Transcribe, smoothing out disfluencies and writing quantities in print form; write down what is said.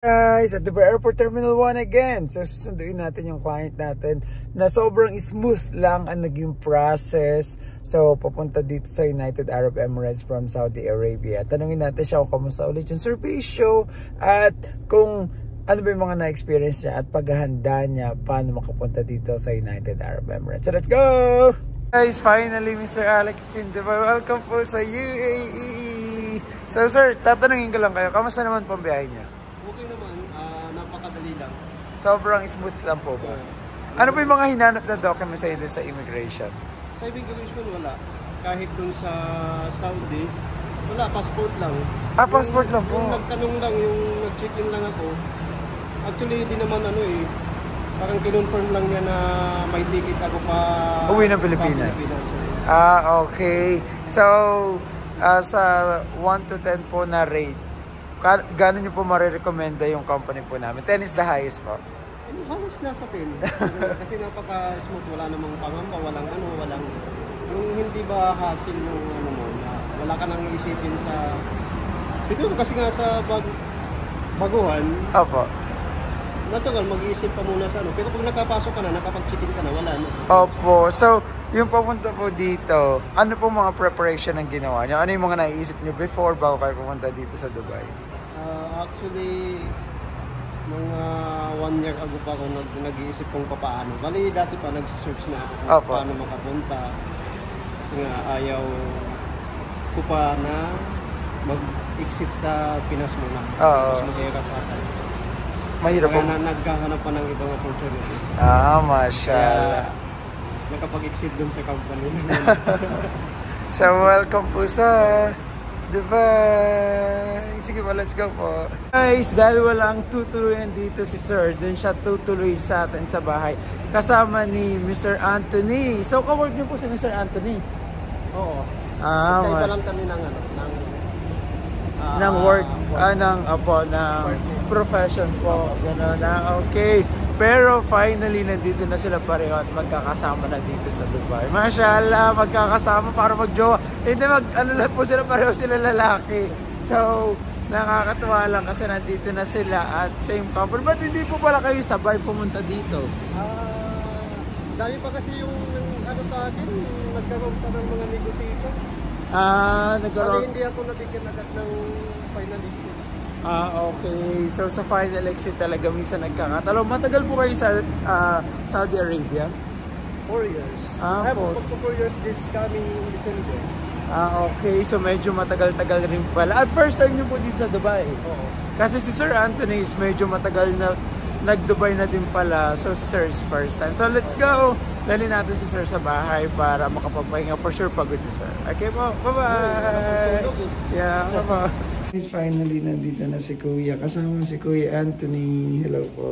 Guys, at the Airport Terminal 1 again. So susunduin natin yung client natin na sobrang smooth lang ang naging process. So papunta dito sa United Arab Emirates from Saudi Arabia. Tanungin natin siya kung kamusta ulit yung servisyo at kung ano ba yung mga na-experience niya at paghahanda niya paano makapunta dito sa United Arab Emirates. So let's go! Guys, finally Mr. Alex Sindebar, welcome po sa UAE. So sir, tatanungin ko lang kayo, kamusta naman po ang biyahe niya? Okay naman, napakadali lang. Sobrang smooth lang po ba? Ano po yung mga hinanap na documents sa'yo din sa immigration? Sa immigration wala. Kahit dun sa Saudi, wala, passport lang. Ah, passport lang po. Yung nagtanong lang, yung nag-check-in lang ako. Actually, hindi naman parang kinonfirm lang niya na may ticket ako pa uwi ng Pilipinas. Ah, okay. So, sa 1 to 10 po na rate, gano'n nyo po marirekomenda yung company po namin? 10 is the highest po. Halos nasa 10. Kasi napaka-smooth, wala namang pangamba, walang yung hindi ba hassle yung mo, na wala ka nang isipin sa, siguro kasi nga sa baguhan, opo, natural mag-iisip pa muna sa pero pag nakapasok ka na, nakapag-check-in ka na, wala na. Opo, so yung papunta po dito, ano po mga preparation ang ginawa nyo? Ano yung mga naiisip nyo before bago kayo pumunta dito sa Dubai? Actually, mga 1 year ago pa ako nag-iisip kung paano. Bali, dati pa nag-search na ako kung paano makapunta. Kasi nga ayaw ko pa na mag-exit sa Pinas muna. Mas mahirap ata. Mahirap po? Nagkahanap pa ng ibang opportunity. Ah, mashallah. Kaya nakapag-exit dun sa company. So, welcome po sa Dubai. Sige po, let's go po. Guys, dahil walang tutuluyan dito si Sir, dun siya tutuloy sa atin sa bahay. Kasama ni Mr. Anthony. So, kawork niyo po si Mr. Anthony? Oo. Kaya pa lang kami ng work, ng profession po. Gano'n na, okay. Pero finally, nandito na sila pareho at magkakasama na dito sa Dubai. Mashallah, magkakasama para mag-jowa. Hindi, lang po sila pareho, sila lalaki. So, nakakatuwa lang kasi nandito na sila at same couple. Ba't hindi po pala kayo sabay pumunta dito? Dami pa kasi yung sa akin, nagkaroon pa ng mga negotiation. Nagkaroon. Hindi ako nabigyan agad ng final exit. Okay. So sa final exit talaga minsan nagkakatalo. Matagal po kayo sa Saudi Arabia? 4 years. 4 years this coming December. Okay. So medyo matagal-tagal rin pala. At first time nyo po dito sa Dubai? Oo. Kasi si Sir Anthony is medyo matagal na nag-Dubai na din pala. So si Sir is first time. So let's go! Dali natin si Sir sa bahay para makapagpahinga. For sure pagod si Sir. Okay po? Bye-bye! Yeah, bye-bye! Finally, nandito na si Kuya. Kasama si Kuya Anthony. Hello po!